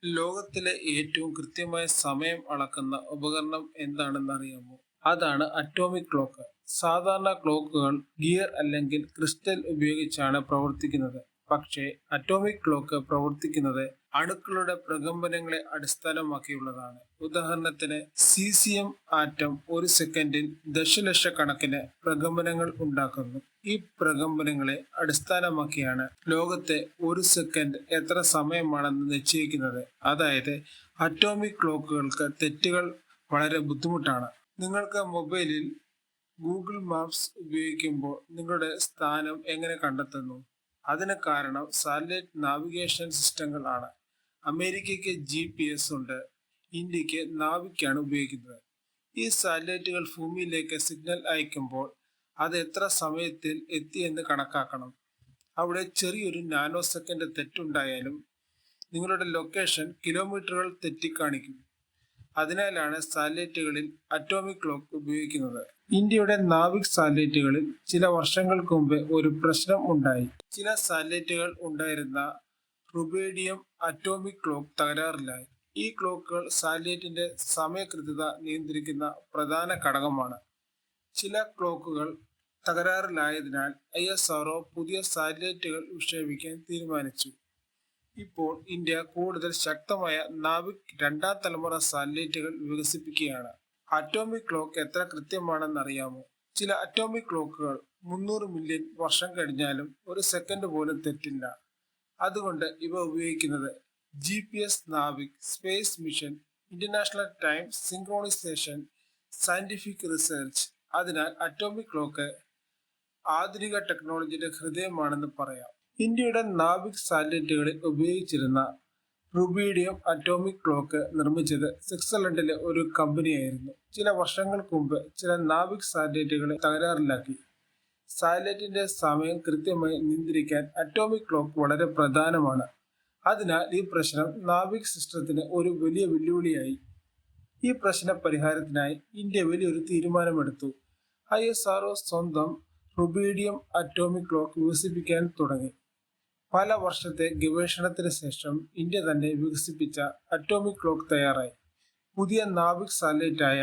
ലോകത്തിലെ ഏറ്റവും കൃത്യമായ സമയം അളക്കുന്ന ഉപകരണം എന്താണെന്ന് അറിയാമോ? അതാണ് അറ്റോമിക് ക്ലോക്ക്. സാധാരണ ക്ലോക്കുകൾ ഗിയർ അല്ലെങ്കിൽ ക്രിസ്റ്റൽ ഉപയോഗിച്ചാണ് പ്രവർത്തിക്കുന്നത്. പക്ഷേ അറ്റോമിക് ക്ലോക്ക് പ്രവർത്തിക്കുന്നത് അണുക്കളുടെ പ്രകമ്പനങ്ങളെ അടിസ്ഥാനമാക്കിയുള്ളതാണ്. ഉദാഹരണത്തിന് സീസിയം ആറ്റം ഒരു സെക്കൻഡിൽ ദശലക്ഷക്കണക്കിന് പ്രകമ്പനങ്ങൾ ഉണ്ടാക്കുന്നു. ഈ പ്രകമ്പനങ്ങളെ അടിസ്ഥാനമാക്കിയാണ് ലോകത്തെ ഒരു സെക്കൻഡ് എത്ര സമയമാണെന്ന് നിശ്ചയിക്കുന്നത്. അതായത് അറ്റോമിക് ക്ലോക്കുകൾക്ക് തെറ്റുകൾ വളരെ ബുദ്ധിമുട്ടാണ്. നിങ്ങൾക്ക് മൊബൈലിൽ ഗൂഗിൾ മാപ്സ് ഉപയോഗിക്കുമ്പോൾ നിങ്ങളുടെ സ്ഥാനം എങ്ങനെ കണ്ടെത്തുന്നു? അതിന് കാരണം സാറ്റലൈറ്റ് നാവിഗേഷൻ സിസ്റ്റങ്ങൾ ആണ്. അമേരിക്കയ്ക്ക് GPS ഉണ്ട്, ഇന്ത്യക്ക് നാവിക്കാണ് ഉപയോഗിക്കുന്നത്. ഈ സാറ്റലൈറ്റുകൾ ഭൂമിയിലേക്ക് സിഗ്നൽ അയക്കുമ്പോൾ അത് എത്ര സമയത്തിൽ എത്തിയെന്ന് കണക്കാക്കണം. അവിടെ ചെറിയൊരു നാനോ സെക്കൻഡ് തെറ്റുണ്ടായാലും നിങ്ങളുടെ ലൊക്കേഷൻ കിലോമീറ്ററുകൾ തെറ്റിക്കാണിക്കും. അതിനാലാണ് സാറ്റലൈറ്റുകളിൽ അറ്റോമിക് ക്ലോക്ക് ഉപയോഗിക്കുന്നത്. ഇന്ത്യയുടെ നാവിക് സാറ്റലൈറ്റുകളിൽ ചില വർഷങ്ങൾക്ക് മുമ്പ് ഒരു പ്രശ്നം ഉണ്ടായി. ചില സാറ്റലൈറ്റുകൾ ഉണ്ടായിരുന്ന റുബേഡിയം അറ്റോമിക് ക്ലോക്ക് തകരാറിലായി. ഈ ക്ലോക്കുകൾ സാറ്റലൈറ്റിന്റെ സമയകൃത്യത നിയന്ത്രിക്കുന്ന പ്രധാന ഘടകമാണ്. ചില ക്ലോക്കുകൾ തകരാറിലായതിനാൽ ISRO പുതിയ സാറ്റലൈറ്റുകൾ വിക്ഷേപിക്കാൻ തീരുമാനിച്ചു. ഇപ്പോൾ ഇന്ത്യ കൂടുതൽ ശക്തമായ നാവിക് രണ്ടാം തലമുറ സാറ്റലൈറ്റുകൾ വികസിപ്പിക്കുകയാണ്. അറ്റോമിക് ക്ലോക്ക് എത്ര കൃത്യമാണെന്നറിയാമോ? ചില അറ്റോമിക് ക്ലോക്കുകൾ 300 മില്യൺ വർഷം കഴിഞ്ഞാലും ഒരു സെക്കൻഡ് പോലും തെറ്റില്ല. അതുകൊണ്ട് ഇവ ഉപയോഗിക്കുന്നത് GPS, NavIC, space mission, international time synchronisation, scientific research. അതിനാൽ അറ്റോമിക് ക്ലോക്ക് ആധുനിക ടെക്നോളജിയുടെ ഹൃദയമാണെന്ന് പറയാം. ഇന്ത്യയുടെ നാവിക് സാറ്റലൈറ്റുകളിൽ ഉപയോഗിച്ചിരുന്ന റുബീഡിയം അറ്റോമിക് ക്ലോക്ക് നിർമ്മിച്ചത് സ്വിറ്റ്സർലൻഡിലെ ഒരു കമ്പനിയായിരുന്നു. ചില വർഷങ്ങൾക്ക് മുമ്പ് ചില നാവിക് സാറ്റലൈറ്റുകളെ തകരാറിലാക്കി. സാറ്റലൈറ്റിന്റെ സമയം കൃത്യമായി നിയന്ത്രിക്കാൻ അറ്റോമിക് ക്ലോക്ക് വളരെ പ്രധാനമാണ്. അതിനാൽ ഈ പ്രശ്നം നാവിക് സിസ്റ്റത്തിന് ഒരു വലിയ വെല്ലുവിളിയായി. ഈ പ്രശ്ന പരിഹാരത്തിനായി ഇന്ത്യ വലിയൊരു തീരുമാനമെടുത്തു. ISRO സ്വന്തം റുബീഡിയം അറ്റോമിക് ക്ലോക്ക് വികസിപ്പിക്കാൻ തുടങ്ങി. പല വർഷത്തെ ഗവേഷണത്തിന് ശേഷം ഇന്ത്യ തന്നെ വികസിപ്പിച്ച അറ്റോമിക് ക്ലോക്ക് തയ്യാറായി. പുതിയ നാവിക് സാറ്റലൈറ്റായ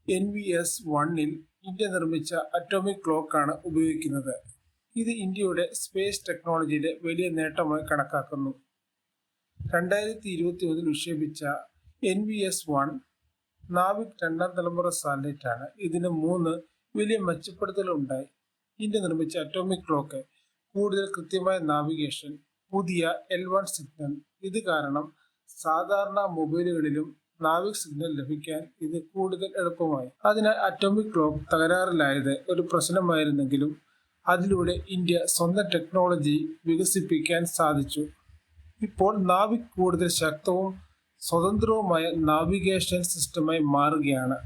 NVS-1ൽ ഇന്ത്യ നിർമ്മിച്ച അറ്റോമിക് ക്ലോക്കാണ് ഉപയോഗിക്കുന്നത്. ഇത് ഇന്ത്യയുടെ സ്പേസ് ടെക്നോളജിയിലെ വലിയ നേട്ടമായി കണക്കാക്കുന്നു. 2021 വിക്ഷേപിച്ച NVS-1 നാവിക് രണ്ടാം തലമുറ സാറ്റലൈറ്റാണ്. ഇതിന് 3 വലിയ മെച്ചപ്പെടുത്തലുകൾ ഉണ്ടായി. ഇന്ത്യ നിർമ്മിച്ച അറ്റോമിക് ക്ലോക്ക് കൂടുതൽ കൃത്യമായ നാവിഗേഷൻ, പുതിയ L1 സിഗ്നൽ. ഇത് കാരണം സാധാരണ മൊബൈലുകളിലും നാവിക് സിഗ്നൽ ലഭിക്കാൻ ഇത് കൂടുതൽ എളുപ്പമായി. അതിനാൽ അറ്റോമിക് ക്ലോക്ക് തകരാറിലായത് ഒരു പ്രശ്നമായിരുന്നെങ്കിലും അതിലൂടെ ഇന്ത്യ സ്വന്തം ടെക്നോളജി വികസിപ്പിക്കാൻ സാധിച്ചു. ഇപ്പോൾ നാവിക് കൂടുതൽ ശക്തവും സ്വതന്ത്രവുമായ നാവിഗേഷൻ സിസ്റ്റമായി മാറുകയാണ്.